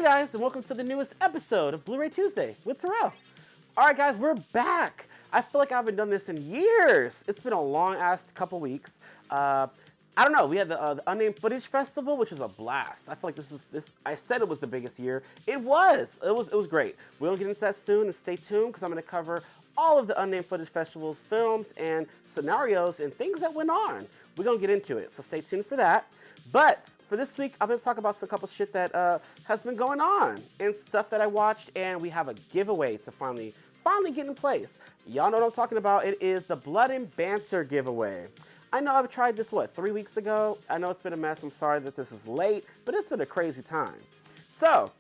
guys, and welcome to the newest episode of Bluray Tuesday with Terrell. All right, guys, we're back. I feel like I haven't done this in years. It's been a long-ass couple weeks. I don't know. We had the Unnamed Footage Festival, which was a blast. I feel like this. I said it was the biggest year. It was. It was great. We'll get into that soon, and stay tuned because I'm going to cover all of the Unnamed Footage Festival's films and scenarios and things that went on. We're going to get into it, so stay tuned for that. But for this week, I'm going to talk about a couple shit that has been going on and stuff that I watched, and we have a giveaway to finally get in place. Y'all know what I'm talking about. It is the Blood and Banter giveaway. I know I've tried this, 3 weeks ago? I know it's been a mess. I'm sorry that this is late, but it's been a crazy time. So,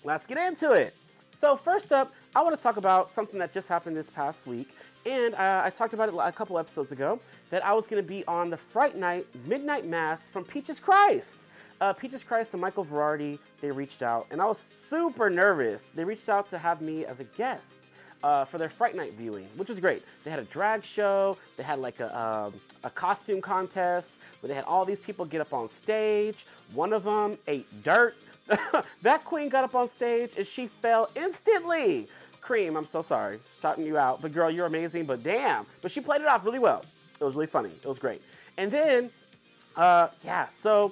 let's get into it. So first up, I want to talk about something that just happened this past week, and I talked about it a couple episodes ago, that I was going to be on the Fright Night Midnight Mass from Peaches Christ. Peaches Christ and Michael Verardi, they reached out, and I was super nervous. They reached out to have me as a guest for their Fright Night viewing, which was great. They had a drag show, they had like a costume contest, where they had all these people get up on stage. One of them ate dirt. That queen got up on stage and she fell instantly. Cream, I'm so sorry, shouting you out, but girl, you're amazing, but damn. But she played it off really well. It was really funny, it was great. And then, so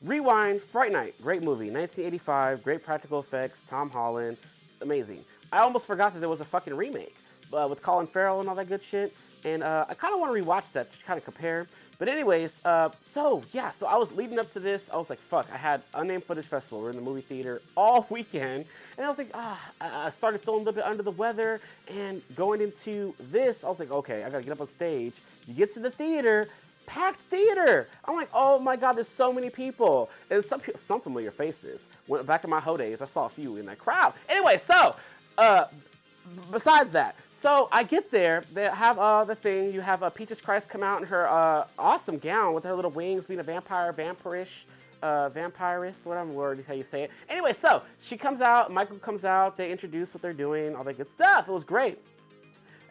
Rewind, Fright Night, great movie, 1985, great practical effects, Tom Holland, amazing. I almost forgot that there was a fucking remake with Colin Farrell and all that good shit. And I kind of want to rewatch that to kind of compare. But anyways, so I was leading up to this. I was like, fuck, I had Unnamed Footage Festival. We're in the movie theater all weekend. And I was like, I started feeling a little bit under the weather. And going into this, I was like, okay, I got to get up on stage. You get to the theater, packed theater. I'm like, oh my God, there's so many people. And some familiar faces. Back in my hoe days, I saw a few in that crowd. Anyway, so, besides that, so I get there, they have the thing, you have Peaches Christ come out in her awesome gown with her little wings, being a vampiress, whatever word is how you say it. Anyway, so she comes out, Michael comes out, they introduce what they're doing, all that good stuff. It was great.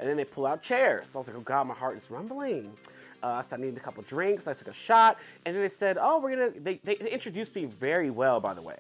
And then they pull out chairs. So I was like, oh God, my heart is rumbling. So I needed a couple drinks, I took a shot, and then they said, oh, they introduced me very well, by the way.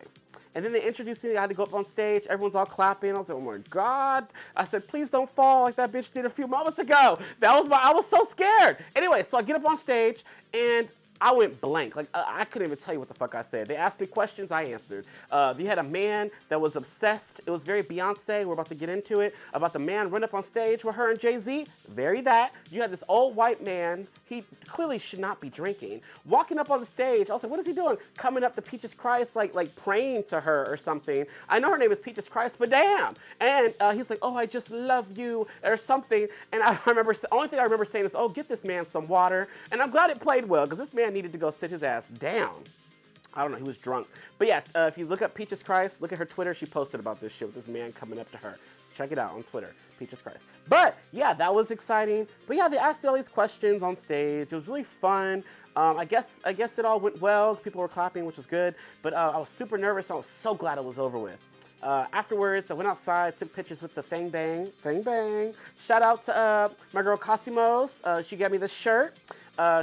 And then they introduced me, I had to go up on stage, everyone's all clapping, I was like, oh my God. I said, please don't fall like that bitch did a few moments ago. I was so scared. Anyway, so I get up on stage, and I went blank. Like, I couldn't even tell you what the fuck I said. They asked me questions, I answered. You had a man that was obsessed. It was very Beyonce. We're about to get into it. About the man run up on stage with her and Jay-Z. Very that. You had this old white man. He clearly should not be drinking. Walking up on the stage. I was like, what is he doing? Coming up to Peaches Christ, like praying to her or something. I know her name is Peaches Christ, but damn. And he's like, oh, I just love you or something. And I remember, the only thing I remember saying is, oh, get this man some water. And I'm glad it played well because this man needed to go sit his ass down. I don't know, he was drunk. But yeah, if you look up Peaches Christ, look at her Twitter, she posted about this shit with this man coming up to her. Check it out on Twitter, Peaches Christ. But yeah, that was exciting. But yeah, they asked me all these questions on stage. It was really fun. I guess it all went well. People were clapping, which was good. But I was super nervous. I was so glad it was over with. Afterwards, I went outside, took pictures with the Fang Bang. Shout out to my girl Cosimos. She got me this shirt.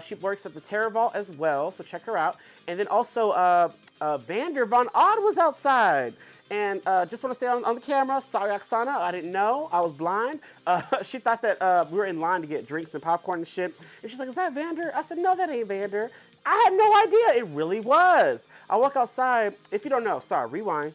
She works at the Terrell Vault as well, so check her out. And then also, Vander Von Odd was outside. And just want to say on the camera, sorry Oksana, I didn't know, I was blind. She thought that we were in line to get drinks and popcorn and shit. And she's like, is that Vander? I said, no, that ain't Vander. I had no idea, it really was. I walk outside, if you don't know, sorry, rewind.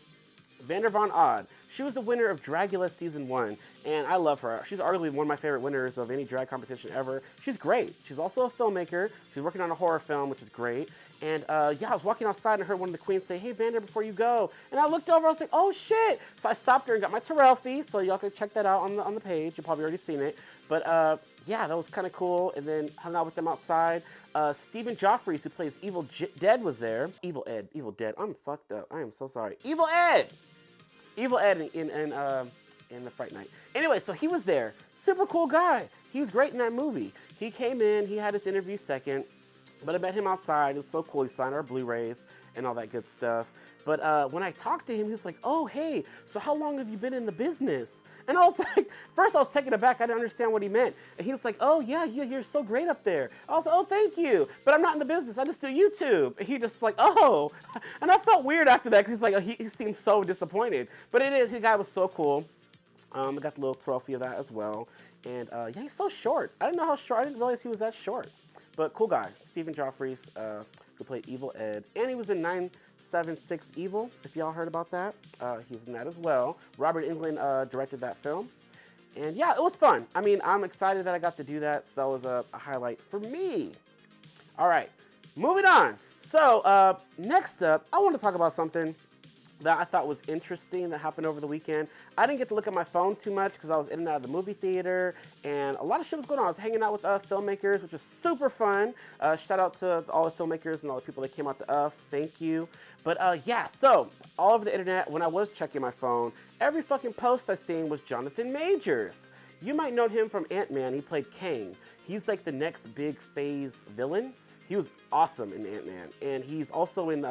Vander Von Odd. She was the winner of Dragula Season 1, and I love her. She's arguably one of my favorite winners of any drag competition ever. She's great. She's also a filmmaker. She's working on a horror film, which is great. And I was walking outside and I heard one of the queens say, hey, Vander, before you go. And I looked over, I was like, oh, shit. So I stopped her and got my Terrell fee, so y'all can check that out on the page. You've probably already seen it. But yeah, that was kind of cool. And then hung out with them outside. Stephen Joffreys, who plays Evil Dead, was there. Evil Dead. I'm fucked up. I am so sorry. Evil Ed in the Fright Night. Anyway, so he was there. Super cool guy. He was great in that movie. He came in, he had his interview second. But I met him outside. It was so cool. He signed our Blu-rays and all that good stuff. But when I talked to him, he was like, oh, hey, so how long have you been in the business? And I was like, first I was taken aback. I didn't understand what he meant. And he was like, oh, yeah, you're so great up there. I was like, oh, thank you. But I'm not in the business. I just do YouTube. And he just like, oh. And I felt weird after that because he's like, he seemed so disappointed. But it is, the guy was so cool. I got the little trophy of that as well. And yeah, he's so short. I didn't know how short. I didn't realize he was that short. But cool guy, Stephen Joffrey's, who played Evil Ed. And he was in 976 Evil, if y'all heard about that. He's in that as well. Robert Englund directed that film. And yeah, it was fun. I mean, I'm excited that I got to do that. So that was a highlight for me. All right, moving on. So next up, I want to talk about something that I thought was interesting that happened over the weekend. I didn't get to look at my phone too much because I was in and out of the movie theater and a lot of shit was going on. I was hanging out with filmmakers, which is super fun. Shout out to all the filmmakers and all the people that came out to thank you. But yeah, so all over the internet, when I was checking my phone, every fucking post I seen was Jonathan Majors. You might know him from Ant-Man. He played Kang. He's like the next big phase villain. He was awesome in Ant-Man. And he's also in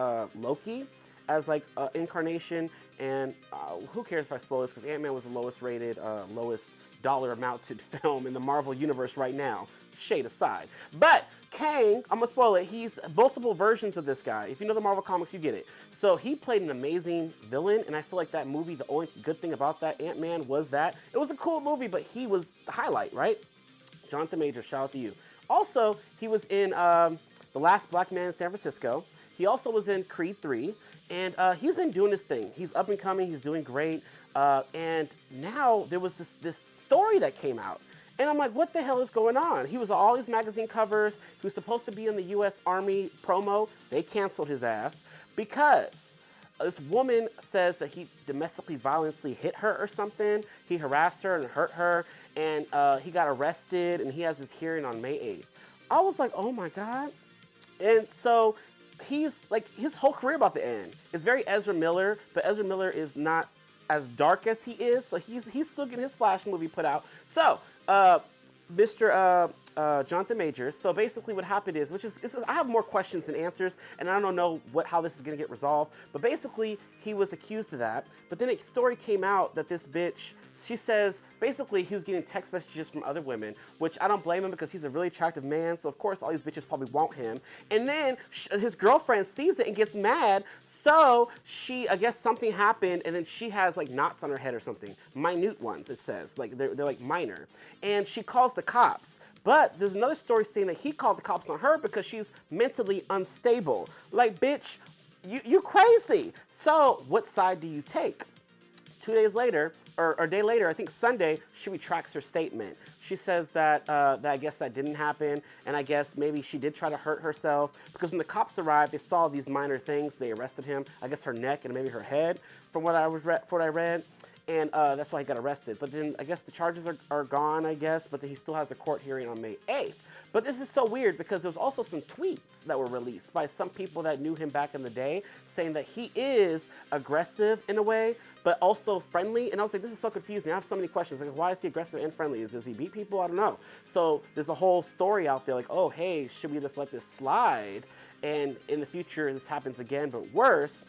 Loki as like incarnation, and who cares if I spoil this, because Ant-Man was the lowest rated, lowest dollar amounted film in the Marvel universe right now, shade aside. But Kang, I'm gonna spoil it, he's multiple versions of this guy. If you know the Marvel comics, you get it. So he played an amazing villain, and I feel like that movie, the only good thing about that Ant-Man was that it was a cool movie, but he was the highlight, right? Jonathan Majors, shout out to you. Also, he was in The Last Black Man in San Francisco. He also was in Creed 3, and he's been doing his thing. He's up and coming, he's doing great, and now there was this story that came out, and I'm like, what the hell is going on? He was on all these magazine covers, he was supposed to be in the U.S. Army promo, they canceled his ass, because this woman says that he domestically violently hit her or something, he harassed her and hurt her, and he got arrested, and he has his hearing on May 8th. I was like, oh my God. And so he's like, his whole career about to end. It's very Ezra Miller, but Ezra Miller is not as dark as he is, so he's still getting his Flash movie put out. So, Mr. Jonathan Majors. So basically what happened is, I have more questions than answers, and I don't know how this is gonna get resolved, but basically he was accused of that, but then a story came out that this bitch, she says, basically he was getting text messages from other women, which I don't blame him because he's a really attractive man, so of course all these bitches probably want him, and then his girlfriend sees it and gets mad, so I guess something happened, and then she has like knots on her head or something, minute ones it says, like they're like minor, and she calls the cops. But there's another story saying that he called the cops on her because she's mentally unstable. Like, bitch, you crazy. So what side do you take? 2 days later, or a day later, I think Sunday, she retracts her statement. She says that I guess that didn't happen, and I guess maybe she did try to hurt herself, because when the cops arrived, they saw these minor things. They arrested him, I guess her neck and maybe her head, from what I read. And that's why he got arrested. But then I guess the charges are gone, I guess, but then he still has the court hearing on May 8th. But this is so weird because there's also some tweets that were released by some people that knew him back in the day saying that he is aggressive in a way, but also friendly. And I was like, this is so confusing. I have so many questions. Like, why is he aggressive and friendly? Does he beat people? I don't know. So there's a whole story out there like, oh, hey, should we just let this slide? And in the future, this happens again, but worse.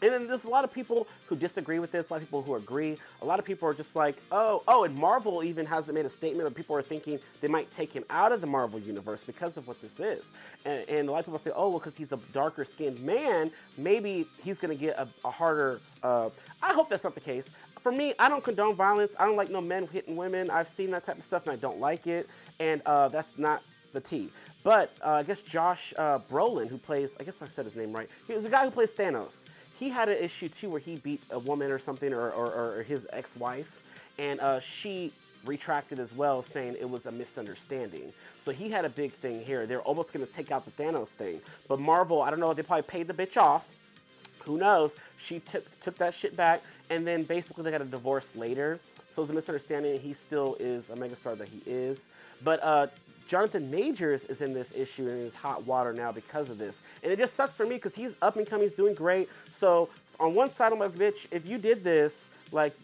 And then there's a lot of people who disagree with this, a lot of people who agree. A lot of people are just like, oh, and Marvel even hasn't made a statement, but people are thinking they might take him out of the Marvel universe because of what this is. And a lot of people say, oh, well, because he's a darker skinned man, maybe he's gonna get a harder, I hope that's not the case. For me, I don't condone violence. I don't like no men hitting women. I've seen that type of stuff and I don't like it. And that's not the tea. But I guess Josh Brolin, who plays, I guess I said his name right, the guy who plays Thanos, he had an issue too where he beat a woman or something, or his ex-wife, and she retracted as well, saying it was a misunderstanding. So he had a big thing here. They're almost gonna take out the Thanos thing. But Marvel, I don't know, they probably paid the bitch off. Who knows? She took that shit back, and then basically they got a divorce later. So it's a misunderstanding, and he still is a megastar that he is. But Jonathan Majors is in this issue and is hot water now because of this. And it just sucks for me because he's up and coming, he's doing great. So on one side, I'm like, bitch, if you did this, like,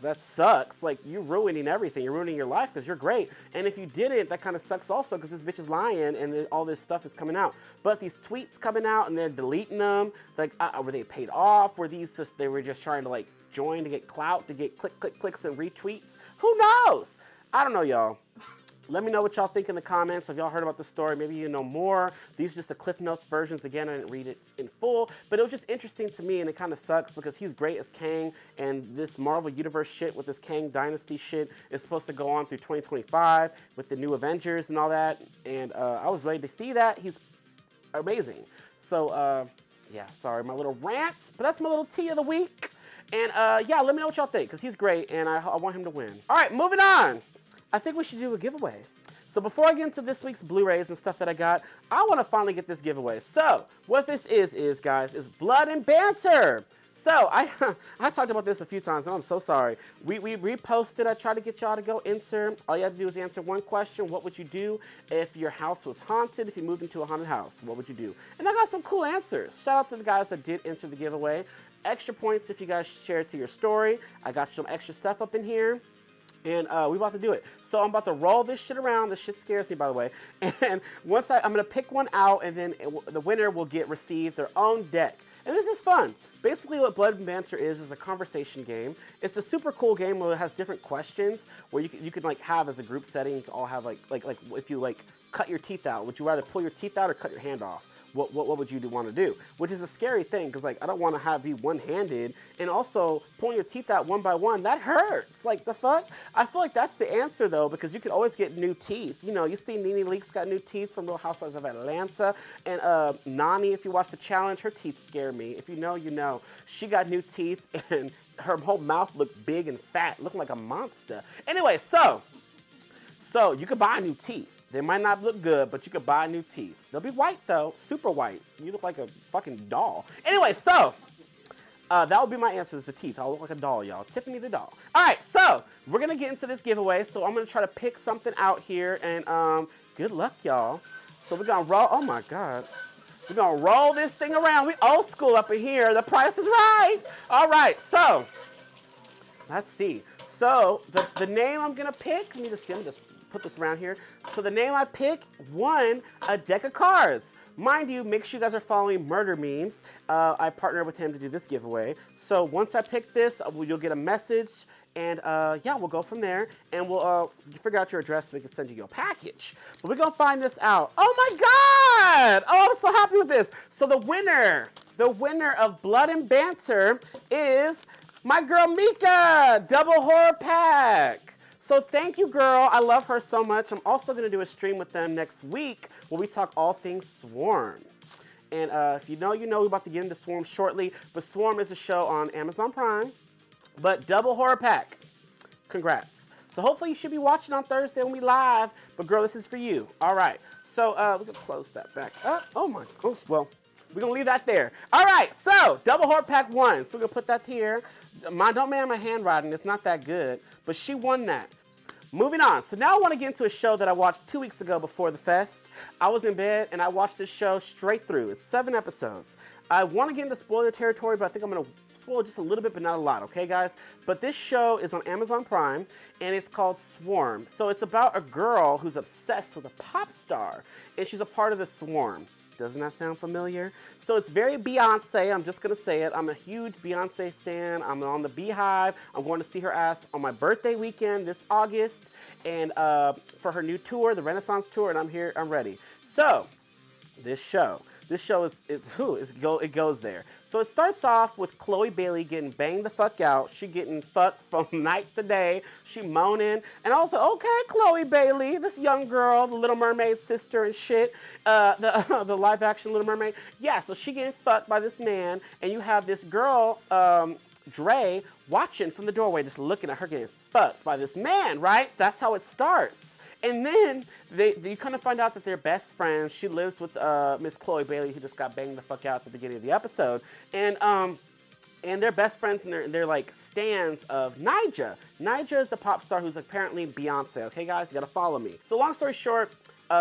that sucks. Like, you're ruining everything. You're ruining your life because you're great. And if you didn't, that kind of sucks also because this bitch is lying and then all this stuff is coming out. But these tweets coming out and they're deleting them. Like, were they paid off? Were these just, they were just trying to like join to get clout, to get clicks and retweets? Who knows? I don't know, y'all. Let me know what y'all think in the comments. Have y'all heard about the story? Maybe you know more. These are just the Cliff Notes versions. Again, I didn't read it in full, but it was just interesting to me, and it kind of sucks because he's great as Kang, and this Marvel Universe shit with this Kang Dynasty shit is supposed to go on through 2025 with the new Avengers and all that, and I was ready to see that. He's amazing. So, yeah, sorry, my little rant, but that's my little tea of the week. And yeah, let me know what y'all think, because he's great, and I want him to win. All right, moving on. I think we should do a giveaway. So before I get into this week's Blu-rays and stuff that I got, I want to finally get this giveaway. So what this is guys, is Blood and Banter. So I talked about this a few times, and I'm so sorry. We reposted. I tried to get y'all to go enter. All you have to do is answer one question. What would you do if your house was haunted, if you moved into a haunted house? What would you do? And I got some cool answers. Shout out to the guys that did enter the giveaway. Extra points if you guys share it to your story. I got some extra stuff up in here. And we about to do it. So I'm about to roll this shit around. This shit scares me, by the way. And once I'm gonna pick one out, and then the winner will receive their own deck. And this is fun. Basically, what Blood and Banter is a conversation game. It's a super cool game where it has different questions where you can like have as a group setting. You can all have like if you like cut your teeth out, would you rather pull your teeth out or cut your hand off? What would you want to do? Which is a scary thing because like I don't want to be one-handed, and also pulling your teeth out one by one, that hurts. Like the fuck? I feel like that's the answer though, because you can always get new teeth. You know, you see Nene Leakes got new teeth from Real Housewives of Atlanta, and Nani, if you watch the challenge, her teeth scare me. If you know, you know. She got new teeth and her whole mouth looked big and fat, looking like a monster. Anyway, so you could buy new teeth. They might not look good, but you could buy new teeth. They'll be white though, super white. You look like a fucking doll. Anyway, so that would be my answer, is the teeth. I'll look like a doll, y'all. Tiffany the doll. All right, so we're gonna get into this giveaway. So I'm gonna try to pick something out here, and good luck, y'all. So we're gonna roll. Oh my God. We're gonna roll this thing around. We old school up in here. The Price is Right. All right, so let's see. So the name I'm gonna pick. Let me just see. I'm just put this around here. So the name I pick won a deck of cards. Mind you, make sure you guys are following Murder Memes. I partnered with him to do this giveaway. So once I pick this, you'll get a message, and yeah, we'll go from there, and we'll figure out your address so we can send you your package. But we're gonna find this out. Oh my God! Oh, I'm so happy with this. So the winner of Blood and Banter is my girl Mika, double horror pack. So thank you, girl. I love her so much. I'm also going to do a stream with them next week where we talk all things Swarm. And if you know, you know. We're about to get into Swarm shortly. But Swarm is a show on Amazon Prime. But double horror pack. Congrats. So hopefully you should be watching on Thursday when we live. But girl, this is for you. All right. So we can close that back up. Oh my. Oh, well. We're going to leave that there. All right, so double horror pack 1. So we're going to put that here. Don't man my handwriting. It's not that good. But she won that. Moving on. So now I want to get into a show that I watched 2 weeks ago before the fest. I was in bed and I watched this show straight through. It's 7 episodes. I want to get into spoiler territory, but I think I'm going to spoil just a little bit, but not a lot, okay, guys? But this show is on Amazon Prime, and it's called Swarm. So it's about a girl who's obsessed with a pop star, and she's a part of the Swarm. Doesn't that sound familiar? So it's very Beyonce. I'm just going to say it. I'm a huge Beyonce stan. I'm on the Beehive. I'm going to see her ass on my birthday weekend this August, and for her new tour, the Renaissance Tour, and I'm here. I'm ready. So this show it goes there. So it starts off with Chloe Bailey getting banged the fuck out. She getting fucked from night to day. She moaning. And also, okay, Chloe Bailey, this young girl, the Little Mermaid's sister and shit, the live action Little Mermaid. Yeah, so she getting fucked by this man, and you have this girl, Dre, watching from the doorway, just looking at her getting fucked by this man, right? That's how it starts. And then you kind of find out that they're best friends. She lives with Miss Chloe Bailey, who just got banged the fuck out at the beginning of the episode. And they're best friends, and they're like stans of Nyjah. Nyjah is the pop star who's apparently Beyonce. Okay, guys, you gotta follow me. So long story short,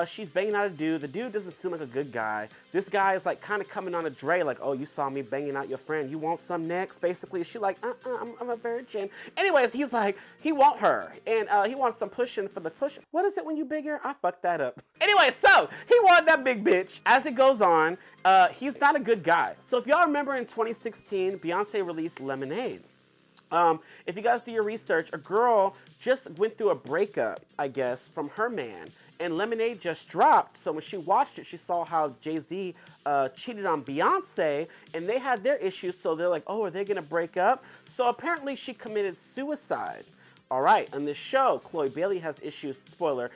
she's banging out a dude. The dude doesn't seem like a good guy. This guy is like kind of coming on a Dre, like, oh, you saw me banging out your friend. You want some next? Basically, she like, I'm a virgin. Anyways, he's like, he want her, and he wants some pushing for the push. What is it when you bigger? I fucked that up. Anyway, so he wanted that big bitch. As it goes on, he's not a good guy. So if y'all remember in 2016, Beyonce released Lemonade. If you guys do your research, a girl just went through a breakup, I guess, from her man. And Lemonade just dropped, so when she watched it, she saw how Jay-Z cheated on Beyonce, and they had their issues, so they're like, oh, are they gonna break up? So apparently she committed suicide. All right, on this show, Chloe Bailey has issues, spoiler,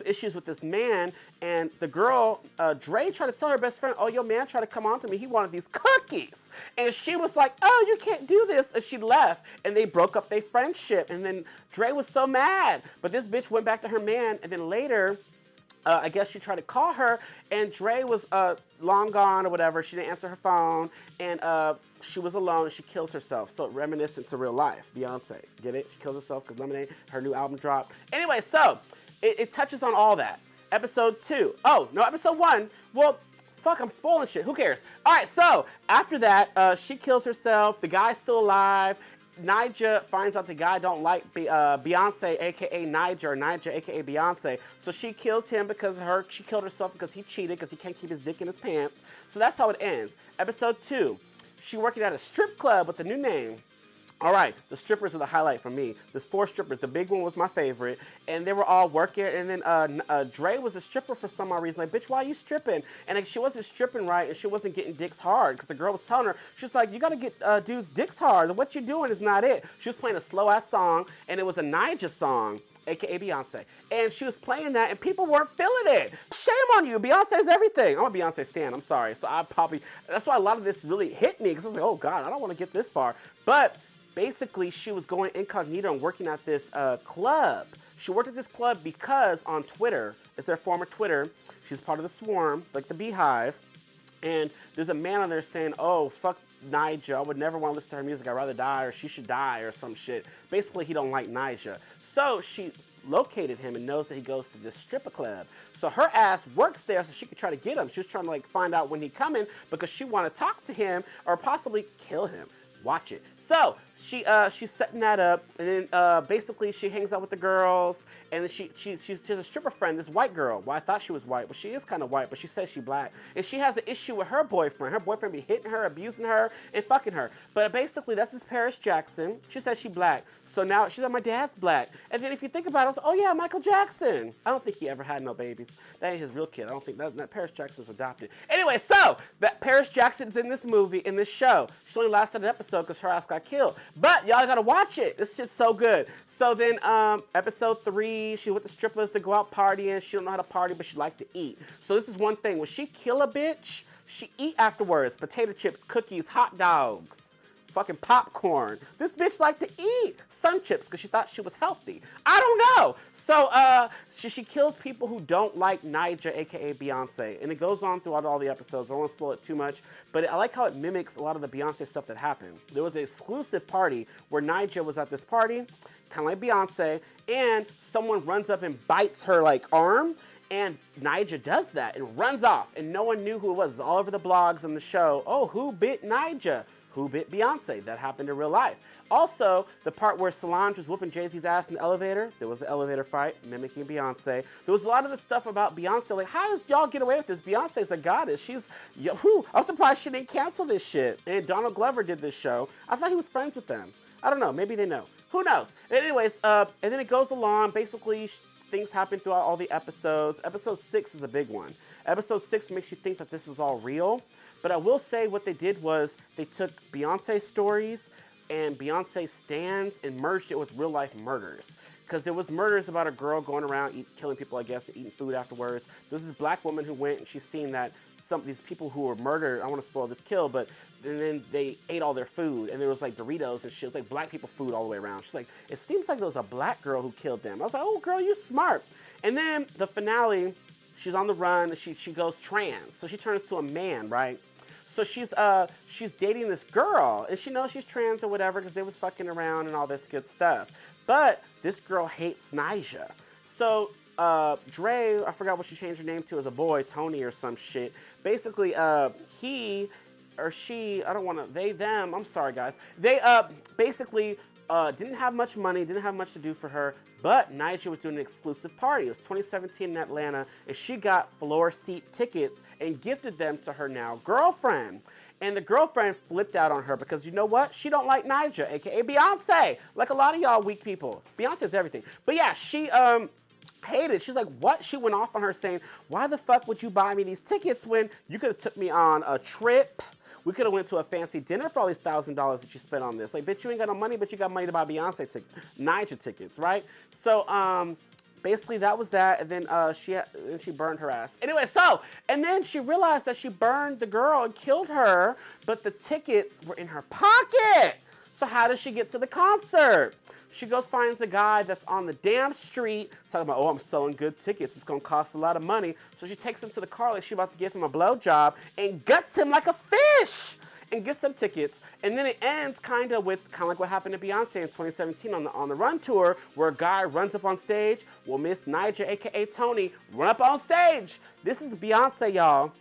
issues with this man, and the girl, Dre, tried to tell her best friend, oh, your man tried to come on to me, he wanted these cookies. And she was like, oh, you can't do this, and she left, and they broke up their friendship, and then Dre was so mad. But this bitch went back to her man, and then later, I guess she tried to call her, and Dre was long gone or whatever. She didn't answer her phone, and she was alone, and she kills herself. So reminiscent to real life, Beyonce. Get it? She kills herself because Lemonade, her new album dropped. Anyway, so it touches on all that. Episode 2. Oh, no, episode 1. Well, fuck, I'm spoiling shit. Who cares? All right, so after that, she kills herself. The guy's still alive. Nyjah finds out the guy don't like Beyonce, aka Nyjah, or Nyjah, aka Beyonce. So she kills him because she killed herself because he cheated because he can't keep his dick in his pants. So that's how it ends. Episode 2, she working at a strip club with a new name. All right, the strippers are the highlight for me. There's 4 strippers. The big one was my favorite, and they were all working. And then Dre was a stripper for some odd reason. Like, bitch, why are you stripping? And like, she wasn't stripping right, and she wasn't getting dicks hard because the girl was telling her, she's like, you gotta get dudes' dicks hard. What you're doing is not it. She was playing a slow ass song, and it was a Nyjah song, aka Beyonce. And she was playing that, and people weren't feeling it. Shame on you. Beyonce's everything. I'm a Beyonce stan. I'm sorry. So that's why a lot of this really hit me because I was like, oh God, I don't want to get this far. But basically, she was going incognito and working at this club. She worked at this club because on Twitter, it's their former Twitter, she's part of the swarm, like the Beehive, and there's a man on there saying, oh, fuck Nyjah, I would never want to listen to her music, I'd rather die, or she should die, or some shit. Basically, he don't like Nyjah. So she located him and knows that he goes to this stripper club. So her ass works there so she could try to get him. She was trying to like find out when he coming because she want to talk to him or possibly kill him. Watch it. So she's setting that up, and then basically she hangs out with the girls, and then she has a stripper friend, this white girl. Well, I thought she was white, but she is kind of white, but she says she's black, and she has an issue with her boyfriend. Her boyfriend be hitting her, abusing her, and fucking her. But basically, that's this Paris Jackson. She says she's black, so now she's like, my dad's black. And then if you think about it, I was like, oh yeah, Michael Jackson. I don't think he ever had no babies. That ain't his real kid. I don't think that Paris Jackson's adopted. Anyway, so that Paris Jackson's in this movie, in this show. She only lasted an episode because her ass got killed. But y'all gotta watch it. This shit's so good. So then episode 3, she with the strippers to go out partying. She don't know how to party, but she like to eat. So this is one thing. When she kill a bitch, she eat afterwards. Potato chips, cookies, hot dogs, fucking popcorn. This bitch like to eat sun chips because she thought she was healthy. I don't know. So she kills people who don't like Nyjah, aka Beyonce, and it goes on throughout all the episodes. I don't want to spoil it too much, but I like how it mimics a lot of the Beyonce stuff that happened. There was an exclusive party where Nyjah was at this party, kind of like Beyonce, and someone runs up and bites her like arm. And Nyjah does that and runs off, and no one knew who it was. It's all over the blogs and the show. Oh, who bit Nyjah? Who bit Beyonce? That happened in real life. Also, the part where Solange was whooping Jay-Z's ass in the elevator, there was the elevator fight, mimicking Beyonce. There was a lot of the stuff about Beyonce, like, how does y'all get away with this? Beyonce's a goddess. I'm surprised she didn't cancel this shit. And Donald Glover did this show. I thought he was friends with them. I don't know, maybe they know. Who knows? Anyways, and then it goes along. Basically, things happen throughout all the episodes. Episode 6 is a big one. Episode 6 makes you think that this is all real. But I will say what they did was they took Beyonce stories and Beyonce stands and merged it with real life murders. Because there was murders about a girl going around killing people, I guess, eating food afterwards. There's this black woman who went and she's seen that some of these people who were murdered, I don't want to spoil this kill, but then they ate all their food and there was like Doritos and shit. It was like black people food all the way around. She's like, it seems like there was a black girl who killed them. I was like, oh girl, you smart. And then the finale, she's on the run, she goes trans. So she turns to a man, right? So she's dating this girl, and she knows she's trans or whatever because they was fucking around and all this good stuff. But this girl hates Nyjah. So Dre, I forgot what she changed her name to as a boy, Tony or some shit. Basically, he or she, I don't want to, they, them, I'm sorry guys. They basically didn't have much money, didn't have much to do for her, but Nyjah was doing an exclusive party. It was 2017 in Atlanta, and she got floor seat tickets and gifted them to her now girlfriend. And the girlfriend flipped out on her because you know what? She don't like Nyjah, aka Beyonce. Like a lot of y'all weak people. Beyonce's everything. But yeah, she hated it. She's like, what? She went off on her saying, why the fuck would you buy me these tickets when you could have took me on a trip? We could have went to a fancy dinner for all these $1,000 that you spent on this. Like, bitch, you ain't got no money, but you got money to buy Beyonce tickets, Nyjah tickets, right? So, basically that was that, and then she burned her ass. Anyway, so, and then she realized that she burned the girl and killed her, but the tickets were in her pocket. So how does she get to the concert? She goes finds a guy that's on the damn street talking about, oh, I'm selling good tickets. It's gonna cost a lot of money. So she takes him to the car like she's about to give him a blowjob and guts him like a fish and gets some tickets. And then it ends kind of like what happened to Beyonce in 2017 on the Run tour, where a guy runs up on stage. Well, Miss Nyjah, aka Tony, run up on stage. This is Beyonce, y'all.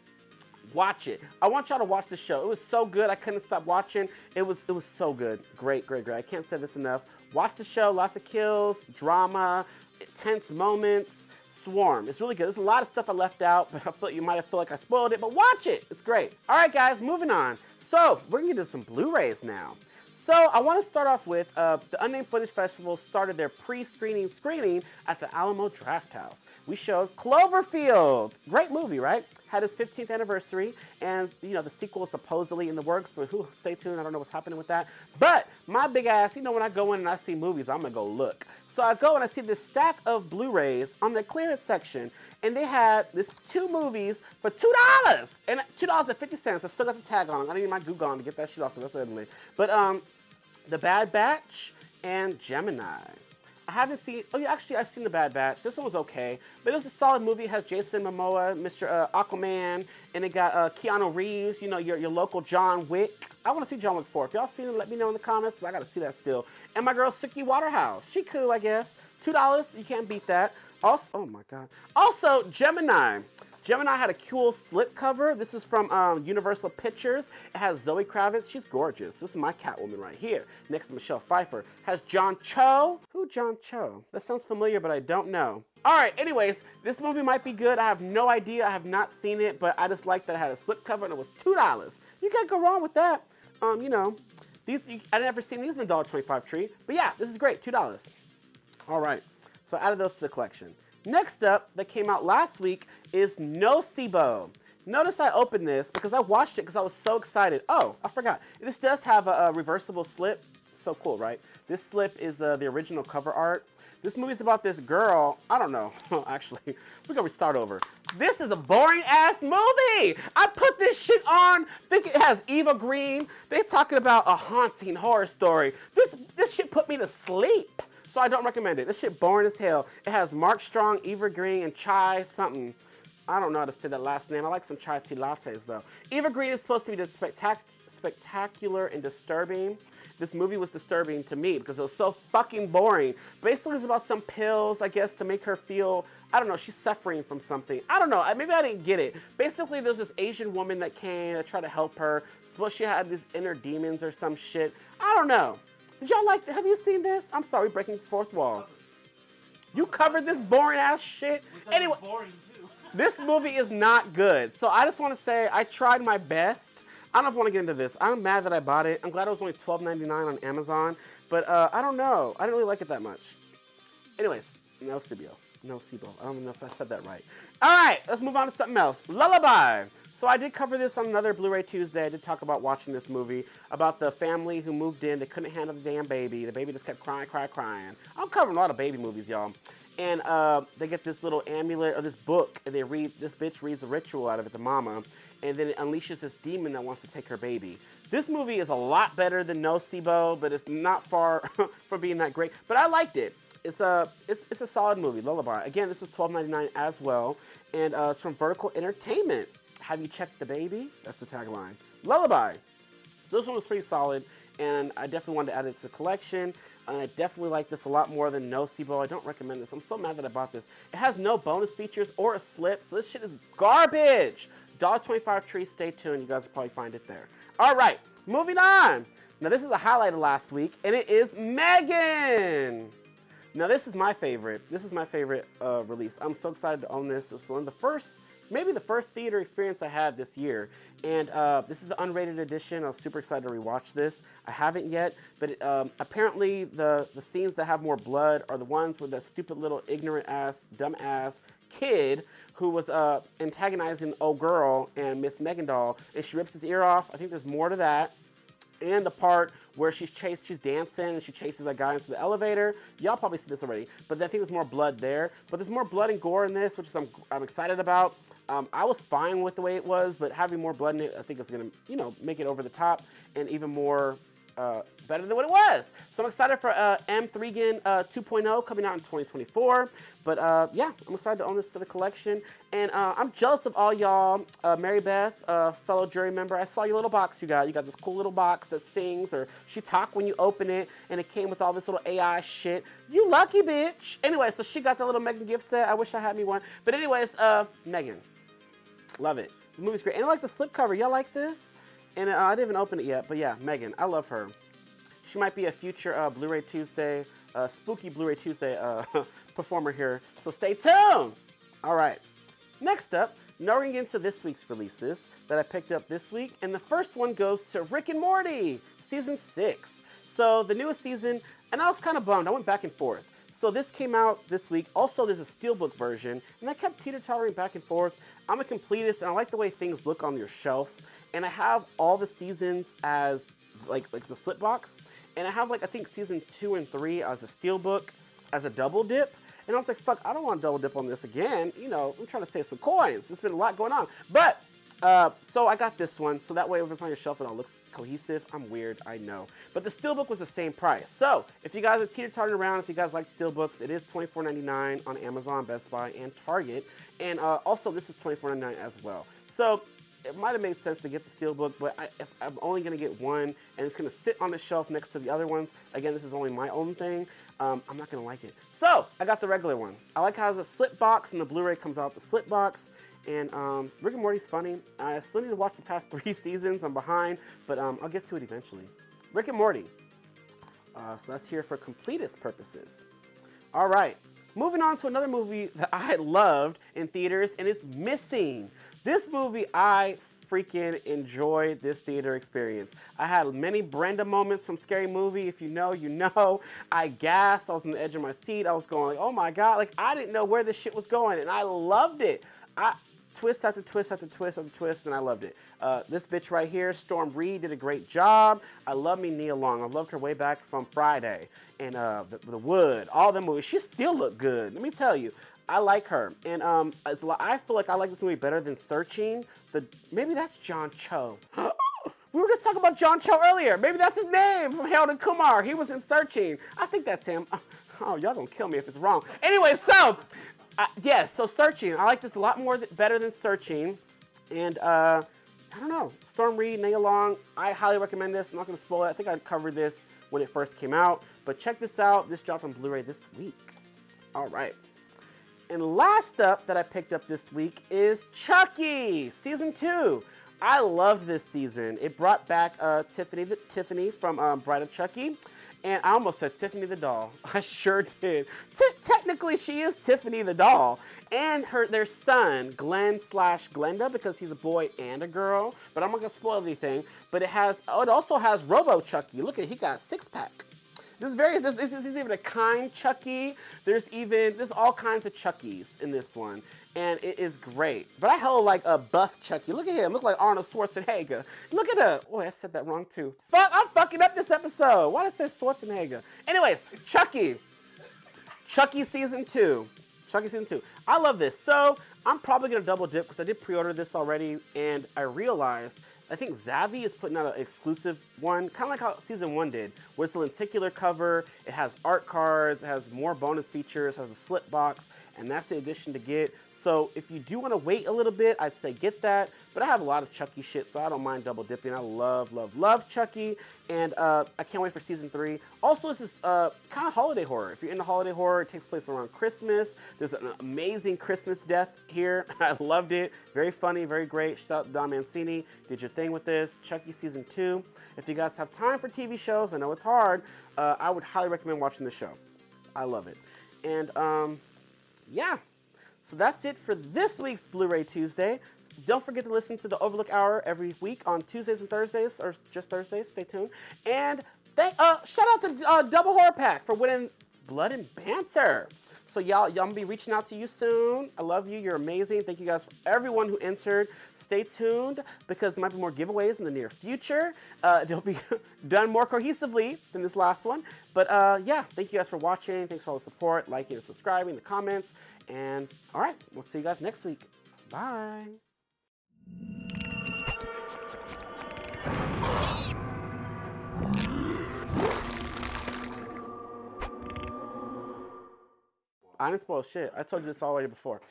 Watch it. I want y'all to watch the show. It was so good. I couldn't stop watching. It was so good. Great, great, great. I can't say this enough. Watch the show. Lots of kills, drama, tense moments, swarm. It's really good. There's a lot of stuff I left out, but I feel you might have felt like I spoiled it, but watch it. It's great. All right, guys, moving on. So we're gonna get into some Blu-rays now. So I want to start off with the Unnamed Footage Festival started their pre-screening screening at the Alamo Drafthouse. We showed Cloverfield. Great movie, right? Had its 15th anniversary, and you know the sequel is supposedly in the works, but stay tuned. I don't know what's happening with that. But my big ass, you know, when I go in and I see movies, I'm gonna go look. So I go and I see this stack of Blu-rays on the clearance section, and they had this 2 movies for $2 and $2.50. I still got the tag on them. I need my Google on to get that shit off because that's ugly. But The Bad Batch and Gemini. I haven't seen, oh yeah, actually I've seen The Bad Batch. This one was okay, but it was a solid movie. It has Jason Momoa, Mr. Aquaman, and it got Keanu Reeves, you know, your local John Wick. I want to see John Wick 4. If y'all seen it, let me know in the comments, because I got to see that still. And my girl, Suki Waterhouse. She cool, I guess. $2, you can't beat that. Also, oh my God. Also, Gemini. Gemini had a cool slipcover. This is from Universal Pictures. It has Zoe Kravitz. She's gorgeous. This is my Catwoman right here, next to Michelle Pfeiffer. Has John Cho. Who John Cho? That sounds familiar, but I don't know. All right, anyways, this movie might be good. I have no idea. I have not seen it, but I just like that it had a slipcover and it was $2. You can't go wrong with that. You know, I never seen these in the $1.25 tree, but yeah, this is great, $2. All right, so added those to the collection. Next up, that came out last week, is Nocebo. Notice I opened this because I watched it because I was so excited. Oh, I forgot. This does have a reversible slip. So cool, right? This slip is the original cover art. This movie's about this girl. I don't know. Actually, we're going to start over. This is a boring-ass movie. I put this shit on. Think it has Eva Green. They're talking about a haunting horror story. This shit put me to sleep. So I don't recommend it. This shit boring as hell. It has Mark Strong, Eva Green, and Chai something. I don't know how to say that last name. I like some chai tea lattes though. Eva Green is supposed to be the spectacular and disturbing. This movie was disturbing to me because it was so fucking boring. Basically, it's about some pills, I guess, to make her feel, I don't know, she's suffering from something. I don't know, maybe I didn't get it. Basically, there's this Asian woman that came that tried to help her. Suppose she had these inner demons or some shit. I don't know. Did y'all like, have you seen this? I'm sorry, breaking the fourth wall. You covered this boring ass shit. Anyway, boring too. This movie is not good. So I just want to say I tried my best. I don't know if I want to get into this. I'm mad that I bought it. I'm glad it was only $12.99 on Amazon. But I don't know. I didn't really like it that much. Anyways, Nocebo. I don't know if I said that right. All right, let's move on to something else. Lullaby. So I did cover this on another Bluray Tuesday. I did talk about watching this movie about the family who moved in. They couldn't handle the damn baby. The baby just kept crying. I'm covering a lot of baby movies, y'all. And they get this little amulet or this book, and this bitch reads a ritual out of it, the mama, and then it unleashes this demon that wants to take her baby. This movie is a lot better than Nocebo, but it's not far from being that great. But I liked it. It's a solid movie, Lullaby. Again, this is $12.99 as well, and it's from Vertical Entertainment. Have you checked the baby? That's the tagline. Lullaby. So this one was pretty solid. and I definitely wanted to add it to the collection. And I definitely like this a lot more than Nocebo. I don't recommend this. I'm so mad that I bought this. It has no bonus features or a slip, so this shit is garbage. $1.25 tree, stay tuned. You guys will probably find it there. All right, moving on. Now this is a highlight of last week, and it is Megan. Now this is my favorite. This is my favorite release. I'm so excited to own this. It's one of the first, maybe the first theater experience I had this year. And this is the unrated edition. I was super excited to rewatch this. I haven't yet, but apparently the scenes that have more blood are the ones with that stupid little ignorant ass, dumb ass kid who was antagonizing old girl and Miss Megan doll, and she rips his ear off. I think there's more to that. And the part where she's dancing and she chases that guy into the elevator. Y'all probably see this already, but I think there's more blood there. But there's more blood and gore in this, which is I'm excited about. I was fine with the way it was, but having more blood in it, I think it's gonna, make it over the top and even more better than what it was. So I'm excited for M3GN 2.0 coming out in 2024. But yeah, I'm excited to own this to the collection. And I'm jealous of all y'all. Mary Beth, fellow jury member, I saw your little box you got. You got this cool little box that sings, or she talk when you open it, and it came with all this little AI shit. You lucky bitch. Anyway, so she got that little Megan gift set. I wish I had me one. But anyways, Megan. Love it. The movie's great. And I like the slipcover. Y'all like this? And I didn't even open it yet, but yeah, Megan, I love her. She might be a future Bluray Tuesday, spooky Bluray Tuesday performer here, so stay tuned. All right, next up, now we're gonna get into this week's releases that I picked up this week, and the first one goes to Rick and Morty, season 6. So the newest season, and I was kind of bummed, I went back and forth. So this came out this week. Also, there's a steelbook version, and I kept teeter-tottering back and forth. I'm a completist, and I like the way things look on your shelf. And I have all the seasons as like the slip box, and I have I think season 2 and 3 as a steelbook, as a double dip. And I was like, fuck, I don't want to double dip on this again. I'm trying to save some coins. There's been a lot going on, but. So I got this one, so that way if it's on your shelf it all looks cohesive. I'm weird, I know. But the steelbook was the same price. So if you guys are teeter-tottering around, if you guys like steelbooks, it is $24.99 on Amazon, Best Buy, and Target. And also this is $24.99 as well. So it might have made sense to get the steelbook, but if I'm only gonna get one and it's gonna sit on the shelf next to the other ones, again, this is only my own thing, I'm not gonna like it. So I got the regular one. I like how it has a slip box and the Blu-ray comes out the slip box. And Rick and Morty's funny. I still need to watch the past 3 seasons. I'm behind, but I'll get to it eventually. Rick and Morty. So that's here for completist purposes. All right, moving on to another movie that I loved in theaters, and it's Missing. This movie, I freaking enjoyed this theater experience. I had many Brenda moments from Scary Movie. If you know, you know. I gasped. I was on the edge of my seat. I was going, oh my God. I didn't know where this shit was going, and I loved it. Twist after twist after twist after twist, and I loved it. This bitch right here, Storm Reed, did a great job. I love me Nia Long. I loved her way back from Friday and the Wood, all the movies. She still looked good. Let me tell you, I like her. And I feel like I like this movie better than Searching. Maybe that's John Cho. We were just talking about John Cho earlier. Maybe that's his name from Harold and Kumar. He was in Searching. I think that's him. Oh, y'all gonna kill me if it's wrong. Anyway, so. Yes, so Searching. I like this a lot more better than Searching. And I don't know, Storm Reed, Nia Long, I highly recommend this. I'm not gonna spoil it. I think I covered this when it first came out. But check this out. This dropped on Blu-ray this week. All right. And last up that I picked up this week is Chucky, season 2. I loved this season. It brought back Tiffany from Bride of Chucky. And I almost said Tiffany the doll. I sure did. Technically, she is Tiffany the doll. And their son, Glenn/Glenda, because he's a boy and a girl. But I'm not going to spoil anything. But it also has Robo Chucky. Look at it, he got a 6-pack. There's even a kind Chucky. There's all kinds of Chuckies in this one. And it is great. But I hella like a buff Chucky. Look at him. Look like Arnold Schwarzenegger. Look at him. Oh, I said that wrong too. Fuck, I'm fucking up this episode. Why did I say Schwarzenegger? Anyways, Chucky. Chucky season 2. Chucky season 2. I love this. So I'm probably gonna double dip because I did pre-order this already, and I realized I think Zavi is putting out an exclusive one, kind of like how season 1 did, where it's a lenticular cover, it has art cards, it has more bonus features, has a slip box, and that's the edition to get. So if you do want to wait a little bit, I'd say get that. But I have a lot of Chucky shit, so I don't mind double dipping. I love, love, love Chucky, and I can't wait for season 3. Also, this is kind of holiday horror. If you're into holiday horror, it takes place around Christmas. There's an amazing Christmas death here. I loved it. Very funny, very great. Shout out to Don Mancini. Did your thing with this. Chucky season 2. If you guys have time for TV shows, I know it's hard, I would highly recommend watching the show. I love it. And yeah. So that's it for this week's Bluray Tuesday. Don't forget to listen to the Overlook Hour every week on Tuesdays and Thursdays, or just Thursdays. Stay tuned. And shout out to Double Horror Pack for winning Blood and Banter. So y'all gonna be reaching out to you soon. I love you. You're amazing. Thank you guys for everyone who entered. Stay tuned because there might be more giveaways in the near future. They'll be done more cohesively than this last one. But yeah, thank you guys for watching. Thanks for all the support, liking and subscribing, the comments. And all right, we'll see you guys next week. Bye. I didn't spoil shit. I told you this already before.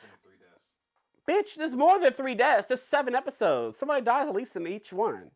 Bitch, there's more than 3 deaths. There's 7 episodes. Somebody dies at least in each one.